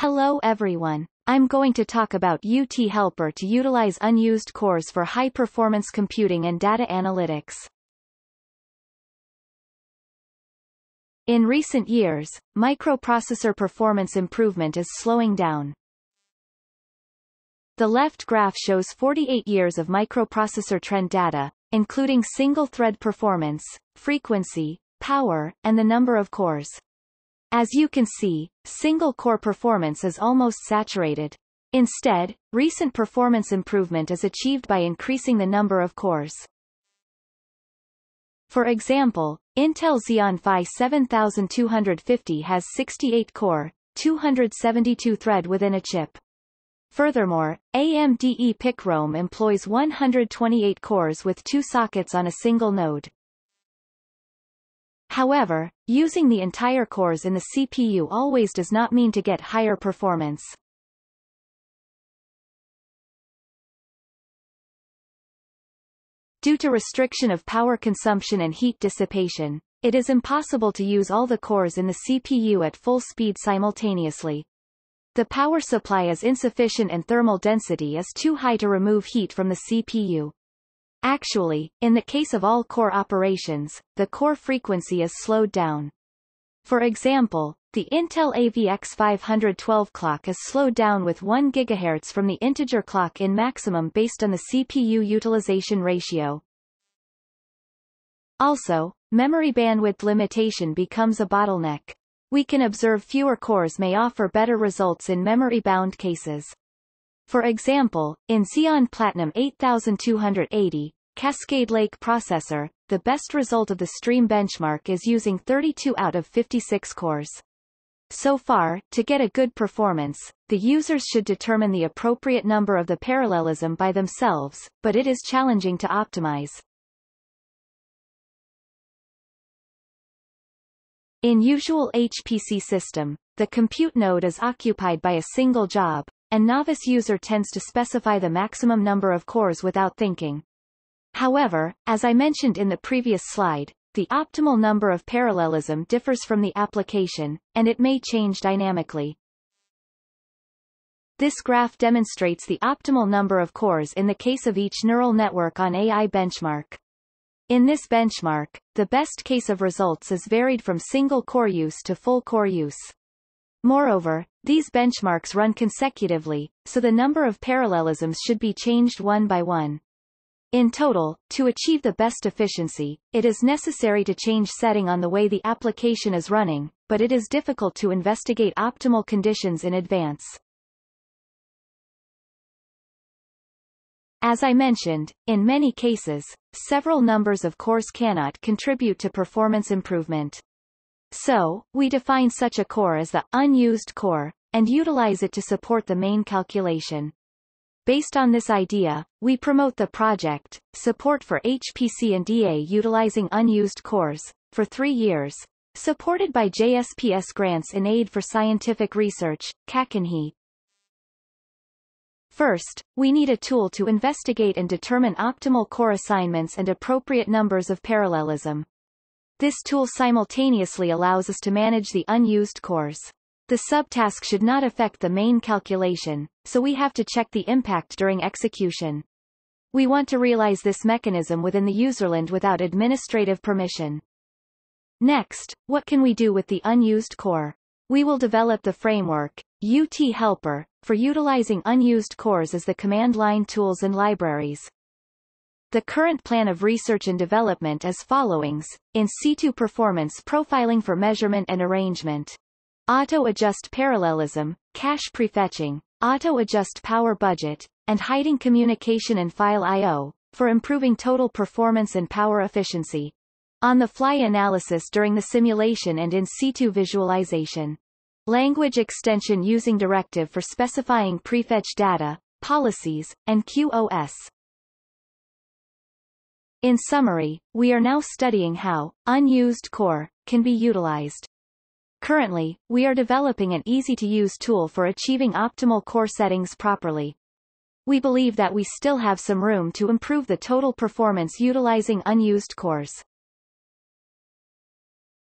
Hello everyone. I'm going to talk about UT Helper to utilize unused cores for high-performance computing and data analytics. In recent years, microprocessor performance improvement is slowing down. The left graph shows 48 years of microprocessor trend data, including single-thread performance, frequency, power, and the number of cores. As you can see, single-core performance is almost saturated. Instead, recent performance improvement is achieved by increasing the number of cores. For example, Intel Xeon Phi 7250 has 68-core, 272-thread within a chip. Furthermore, AMD EPIC-ROM employs 128 cores with 2 sockets on a single node. However, using the entire cores in the CPU always does not mean to get higher performance. Due to restriction of power consumption and heat dissipation, it is impossible to use all the cores in the CPU at full speed simultaneously. The power supply is insufficient and thermal density is too high to remove heat from the CPU. Actually, in the case of all-core operations, the core frequency is slowed down. For example, the Intel AVX 512 clock is slowed down with 1 GHz from the integer clock in maximum based on the CPU utilization ratio. Also, memory bandwidth limitation becomes a bottleneck. We can observe fewer cores may offer better results in memory-bound cases. For example, in Xeon Platinum 8280, Cascade Lake processor, the best result of the stream benchmark is using 32 out of 56 cores. So far, to get a good performance, the users should determine the appropriate number of the parallelism by themselves, but it is challenging to optimize. In usual HPC system, the compute node is occupied by a single job, and novice user tends to specify the maximum number of cores without thinking. However, as I mentioned in the previous slide, the optimal number of parallelism differs from the application, and it may change dynamically. This graph demonstrates the optimal number of cores in the case of each neural network on AI benchmark. In this benchmark, the best case of results is varied from single-core use to full-core use. Moreover, these benchmarks run consecutively, so the number of parallelisms should be changed one by one. In total, to achieve the best efficiency, it is necessary to change setting on the way the application is running, but it is difficult to investigate optimal conditions in advance. As I mentioned, in many cases, several numbers of cores cannot contribute to performance improvement. So, we define such a core as the unused core, and utilize it to support the main calculation. Based on this idea, we promote the project, Support for HPC and DA Utilizing Unused Cores, for 3 years, supported by JSPS grants in Aid for Scientific Research, CAC. First, we need a tool to investigate and determine optimal core assignments and appropriate numbers of parallelism. This tool simultaneously allows us to manage the unused cores. The subtask should not affect the main calculation, so we have to check the impact during execution. We want to realize this mechanism within the userland without administrative permission. Next, what can we do with the unused core? We will develop the framework, UT Helper, for utilizing unused cores as the command line tools and libraries. The current plan of research and development is followings: in situ performance profiling for measurement and arrangement, auto-adjust parallelism, cache prefetching, auto-adjust power budget, and hiding communication and file I/O, for improving total performance and power efficiency. On-the-fly analysis during the simulation and in situ visualization. Language extension using directive for specifying prefetch data, policies, and QoS. In summary, we are now studying how unused core can be utilized. Currently, we are developing an easy-to-use tool for achieving optimal core settings properly. We believe that we still have some room to improve the total performance utilizing unused cores.